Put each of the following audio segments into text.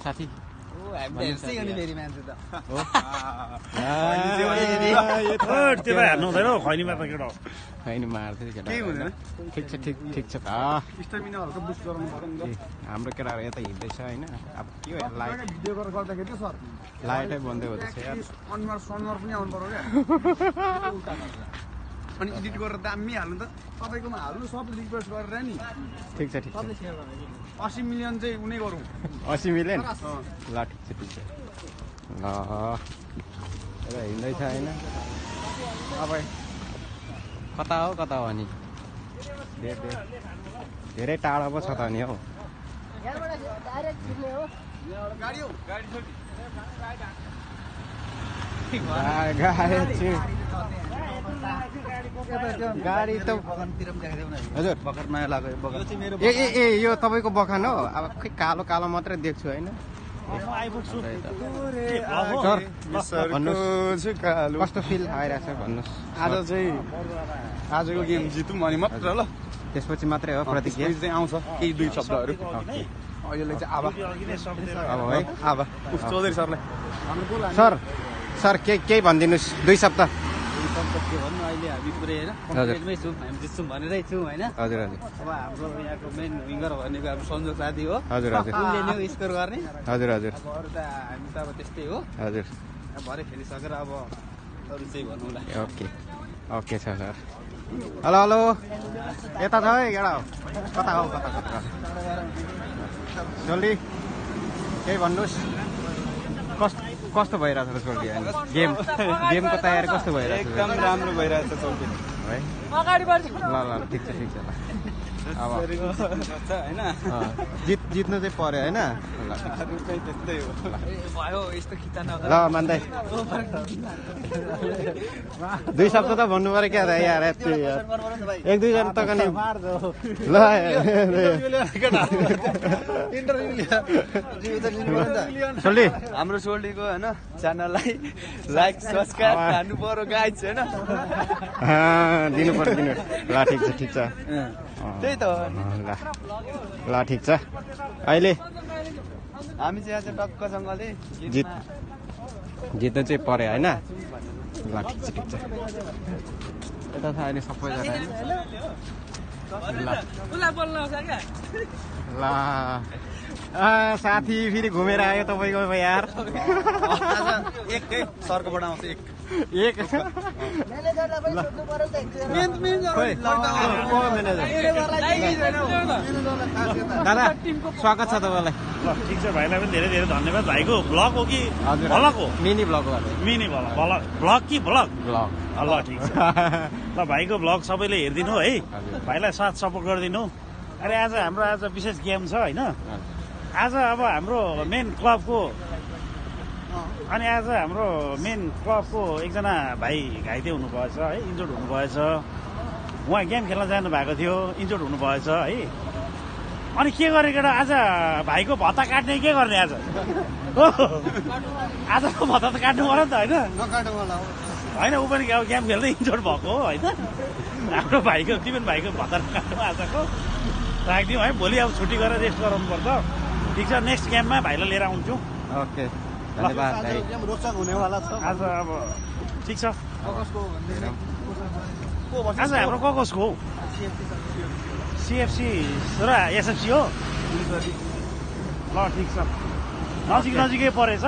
साथी त्यसलाई हाल्नु हुँदैन हौ खैनीमा त केटा खैनी मार्थ्यो केटा ठिक छ ठिक छ त हाम्रो केटाहरू यता हिँड्दैछ होइन अब के हो लाइट भिडियो गर्दाखेरि सर लाइटै बन्दै हुँदैछ यार अनुहार सनुहार पनि आउनु पर्यो क्या अनि एडिट गरेर दामी हाल्नु त तपाईँकोमा हाल्नु सब रिक्वेस्ट गरेर नि ठिक छ 80 मिलियन चाहिँ उनी गरौँ 80 मिलियन ल ठिक छ ल यता हिँड्दैछ होइन अब कता हो अनि धेरै टाढा पो छ त नि हौ गाडी त हजुर भर्खर नयाँ लाग्यो ए यो तपाईँको बखान हो अब खै कालो कालो मात्रै देख्छु होइन भन्नुहोस् कस्तो फिल आइरहेछ भन्नुहोस् आज चाहिँ आजको गेम जितौँ अनि मात्र ल त्यसपछि मात्रै हो प्रतिक्रिया चाहिँ आउँछ केही दुई शब्दहरू अहिले चाहिँ आभा अब है आभा चौधरी सरलाई सर केही भनिदिनुहोस् 2 शब्द के भन्नु अहिले हामी पुरै होइन कम्प्लिटमै छौँ हामी जित्छौँ भनेरै छौँ होइन हजुर अब हाम्रो यहाँको मेन विङ्गर भनेको अब सन्जोग साथी हो हजुर उनले नै स्कोर गर्ने हजुर अब अरू त हामी त अब त्यस्तै हो हजुर भरे खेलिसकेर अब अरू चाहिँ भनौँला ओके छ सर हेलो यता छ है केटा कता हो जल्दी केही भन्नुहोस् कस्तो भइरहेछ त सोल्टी गेमको तयारी कस्तो भइरहेछ एकदम राम्रो भइरहेछ चौकी है अगाडि बढ्छ ल ठिक छ अब होइन जित्नु चाहिँ पर्यो होइन त्यस्तै हो भयो यस्तो खिच्न ल मान्दै 2 शब्द त भन्नु पर्यो क्या त यार एक दुई जना त कनि ल सोल्टी हाम्रो सोल्टीको होइन च्यानललाई लाइक सब्सक्राइब हान्नु पर्यो गाइज होइन दिनु पर्यो ल ठिक छ त्यही त ल ठिक छ अहिले हामी चाहिँ आज टक्कसँगले जित्नु चाहिँ पर्यो होइन ल ठिक छ यता छ अहिले सबैजना ल साथी फेरि घुमेर आयो तपाईँको यार एकै सरकोबाट आउँछ एक दादा स्वागत छ तपाईँलाई ल ठिक छ भाइलाई पनि धेरै धेरै धन्यवाद भाइको ब्लग हो कि भ्लग हो मिनी ब्लग हो मिनी भ्लग कि भ्लग ब्लग ल ठिक छ ल भाइको ब्लग सबैले हेरिदिनु है भाइलाई साथ सपोर्ट गरिदिनु अरे आज विशेष गेम छ होइन आज अब हाम्रो मेन क्लबको एकजना भाइ घाइते हुनुभएछ है इन्जोर्ड हुनुभएछ उहाँ गेम खेल्न जानु भएको थियो इन्जोर्ड हुनुभएछ है अनि के गरे केटा आज भाइको भत्ता काट्ने के गर्ने आज आजको भत्ता त काट्नु पर्यो नि त होइन ऊ पनि गेम खेल्दै इन्जोर्ड भएको हो होइन हाम्रो भाइको तिमीन भाइको भत्ता काट्नु आजको राखिदिउँ है भोलि अब छुट्टी गरेर रेस्ट गराउनु पर्छ ठिक छ नेक्स्ट गेममा भाइलाई लिएर आउँछु ओके धन्यवाद भाइ रोचक हुनेवाला छ आज अब ठिक छ आज हाम्रो कसको हो सिएफसी र एसएफसी हो ल ठिक छ नजिकै परेछ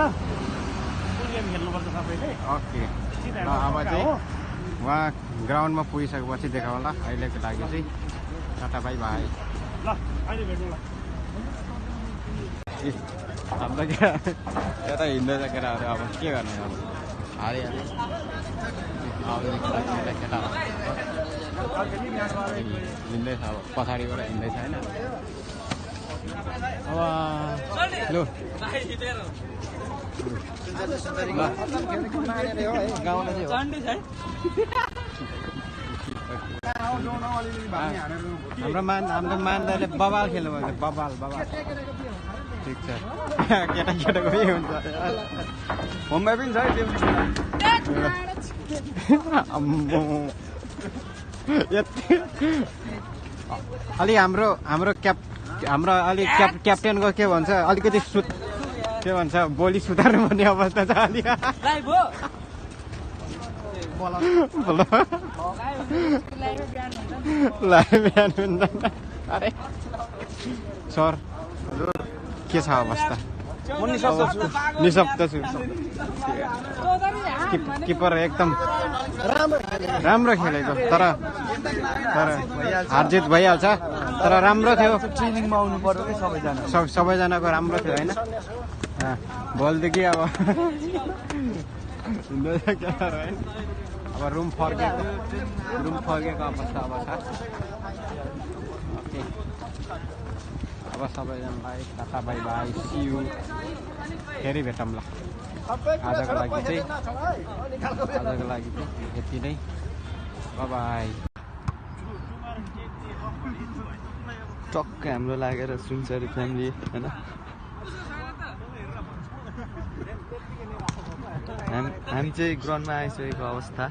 फुल गेम खेल्नुपर्छ सबैले ओके अब चाहिँ उहाँ ग्राउन्डमा पुगिसकेपछि देखाउँला अहिलेको लागि चाहिँ टाटा बाई बाई ल अहिले भेटौँ ल हाम्रो यता हिँड्दैछ केटाहरू अब के गर्ने अब हारिहाल्यो केटा हिँड्दैछ अब पछाडिबाट हिँड्दैछ होइन अब लु हाम्रो मान्दाले बबाल खेल्नु भयो बबाल ठिक छ केटाको पनि हुन्छ होममा पनि छ अलि हाम्रो हाम्रो अलिक क्याप्टेनको के भन्छ अलिकति के भन्छ बोली सुधार्नुपर्ने अवस्था छ अलि अरे सर के छ अवस्था निशब्द छु किपर एकदम राम्रो खेलेको तर हार जित भइहाल्छ तर राम्रो थियो ट्रेनिङमा आउनु पर्यो कि सबैजना सबैजनाको राम्रो थियो होइन भोलिदेखि अब अब रुम फर्केको अवस्था अब छ ओके अब सबैजनालाई टाटा बाई बाई सी यू फेरि भेटौँ ल आजको लागि चाहिँ यति नै बाई टक्क हाम्रो लागेर सुनसरी फ्यामिली होइन हामी चाहिँ ग्राउन्डमा आइसकेको अवस्था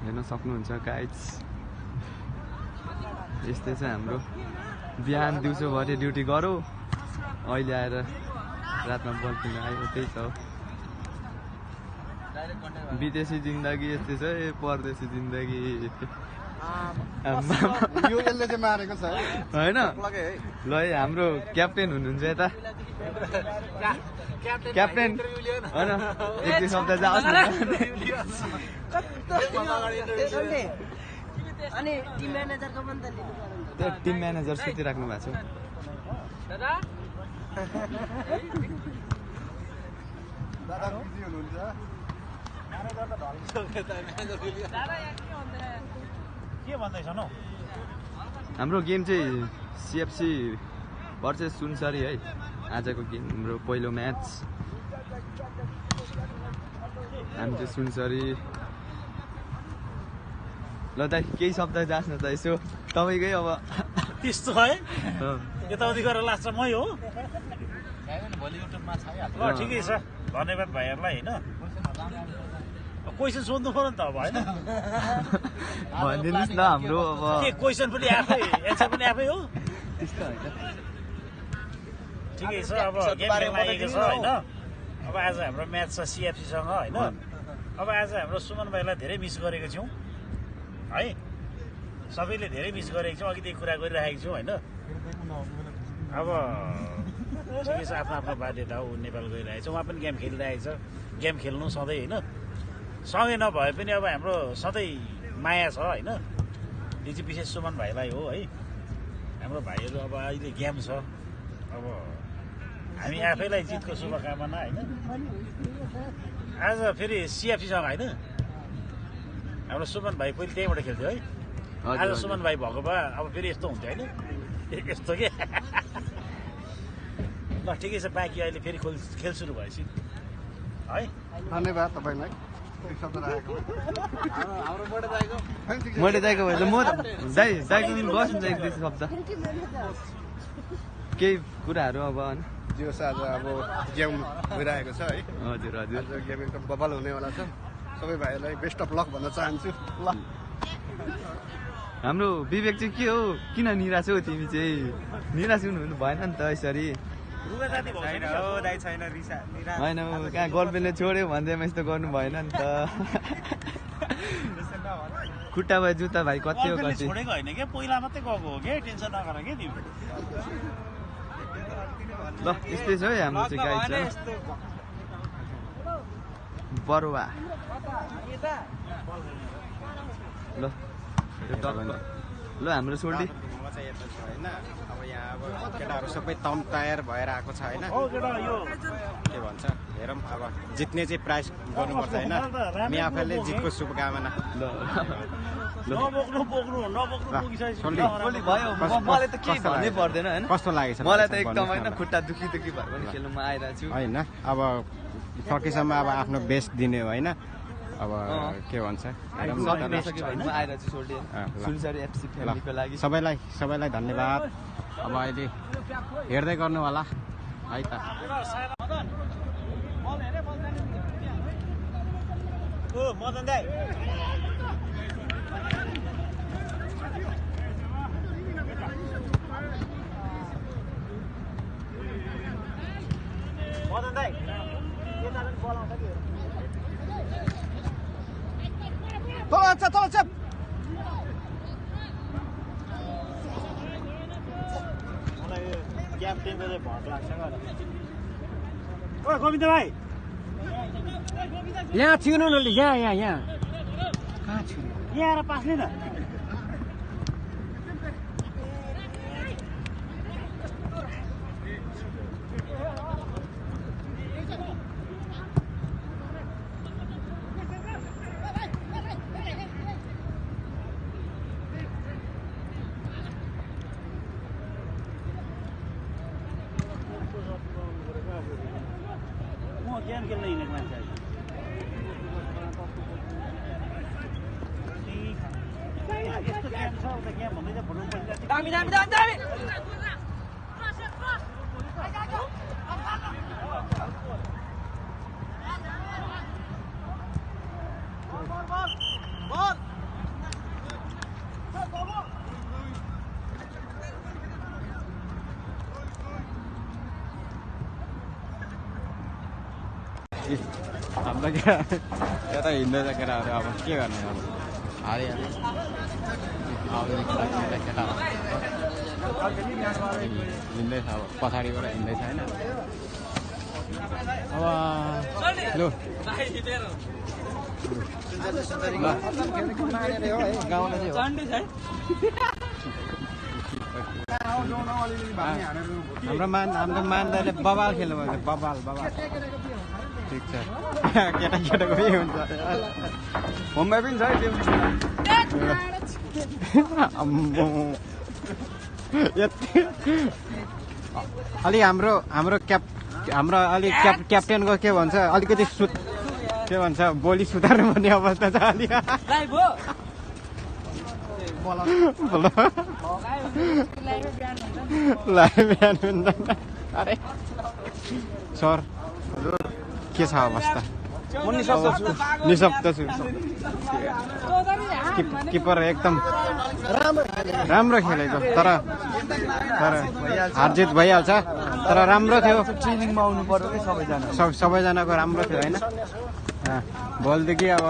हेर्न सक्नुहुन्छ गाइज यस्तै छ हाम्रो बिहान दिउँसोभरि ड्युटी गरौँ अहिले आएर रातमा बल किन्न आयो त्यही छ विदेशी जिन्दगी यस्तै छ परदेशी जिन्दगी यसले चाहिँ मारेको छ होइन ल हाम्रो क्याप्टेन हुनुहुन्छ यता क्याप्टेन होइन एक दुई शब्द जाओस् न अनि टिम म्यानेजरको पनि त लिनु पर्यो त्यो टिम म्यानेजर सुतिराख्नु भएको छ दादा बिजी हुनुहुन्छ के भन्दैछन् हौ हाम्रो गेम चाहिँ सिएफसी भर्सेस सुनसरी है आजको गेम हाम्रो पहिलो म्याच हामी चाहिँ सुनसरी ल दाइ केही शब्द जाँच्न त यसो तपाईँकै अब त्यस्तो है यताउति गरेर लास्ट मै हो ल ठिकै छ धन्यवाद भाइहरूलाई होइन क्वेसन सोध्नु पर्यो नि त अब होइन भनिदिनुहोस् न हाम्रो अब के क्वेसन पनि आफै एन्सर पनि आफै हो त्यस्तो होइन ठिकै छ अब गेम खेल्न छ होइन अब आज हाम्रो म्याच छ सिएफसीसँग होइन अब आज हाम्रो सुमन भाइलाई धेरै मिस गरेको छौँ है सबैले धेरै मिस गरेको छौँ अघिदेखि कुरा गरिराखेको छौँ होइन अब ठिकै छ आफ्नो आफ्नो बाध्यता हो नेपाल गइरहेको छ उहाँ पनि गेम खेलिरहेको छ गेम खेल्नु सधैँ होइन सँगै नभए पनि अब हाम्रो सधैँ माया छ होइन यो चाहिँ विशेष सुमन भाइलाई हो है हाम्रो भाइहरू अब अहिले गेम छ अब हामी आफैलाई जितको शुभकामना होइन आज फेरि सिएफसीसँग होइन हाम्रो सुमन भाइ पहिले त्यहीँबाट खेल्थ्यो है आज सुमन भाइ भएको भए अब फेरि यस्तो हुन्थ्यो होइन यस्तो के ल ठिकै छ बाँकी अहिले फेरि खेल सुरु भएपछि है धन्यवाद तपाईँलाई मैले दाइको भए म दाइको गर्छु नि एक दुई शब्द केही कुराहरू अब होइन जो आज अब गेम भइरहेको छ है हजुर हजुर आज गेम एकदम बबल हुनेवाला छ सबै भाइहरूलाई बेस्ट अफ लक भन्न चाहन्छु ल हाम्रो विवेक चाहिँ के हो किन निराश हौ तिमी चाहिँ निराश हुनु भएन नि त यसरी होइन कहाँ गर्लफ्रेन्डले छोड्यो भन्दैमा यस्तो गर्नु भएन नि त खुट्टा भयो जुत्ता भाइ कति हो कति छोडेको होइन क्या पहिला मात्रै गएको हो क्या टेन्सन नगर क्या तिमी ल यस्तै छ है हाम्रो चाहिँ गाई छ बरुवा ल ल हाम्रो सोल्टी होइन अब यहाँ अब केटाहरू सबै तम तयार भएर आएको छ होइन के भन्छ हेरौँ अब जित्ने चाहिँ प्राइज गर्नुपर्छ होइन हामी आफैले जितको शुभकामना मलाई त केही भन्नै पर्दैन होइन कस्तो लागेको छ मलाई त एकदम होइन खुट्टा दुखी भएर पनि खेल्नुमा आइरहेको छु होइन अब सकेसम्म अब आफ्नो बेस्ट दिने हो होइन अब के भन्छ सबैलाई धन्यवाद अब अहिले हेर्दै गर्नु होला है त मलाई क्याप्टेनको चाहिँ भट लाग्छ क्या। ओ गोविन्द भाइ यहाँ छिर्नु न यहाँ कहाँ छिर्नु यहाँ आएर पास लिन। म गेम खेल्न हिँडेको मान्छे यस्तो गेम छ उता गेम भन्दै त फुटबल पनि दामी दामी दामी दामी हाम्रो यता हिँड्दैछ केटाहरू अब के गर्ने अब हारिहाल्यो केटा हिँड्दैछ अब पछाडिबाट हिँड्दैछ होइन अब लु गाउँले चाहिँ हाम्रो मान्दाले बबाल खेल्नु भयो बबाल ठिक छ केटाको यही हुन्छ होममा पनि छ है अलि हाम्रो अलिक क्याप्टेनको के भन्छ अलिकति के भन्छ बोली सुधार्नु पर्ने अवस्था छ अलि अरे सर के छ अवस्था निशब्द छु किपर एकदम राम्रो खेलेको तर हारजित भइहाल्छ तर राम्रो थियो ट्रेनिङमा आउनु पर्यो कि सबैजनाको राम्रो थियो होइन भोलिदेखि अब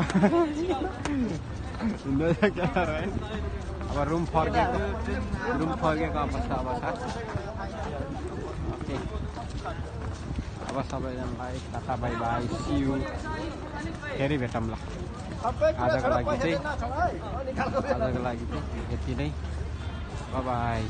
अब रुम फर्केको अवस्था अब छ अब सबैजनालाई टाटा बाई बाई सी यू फेरि भेटौँला आजको लागि चाहिँ यति नै बाई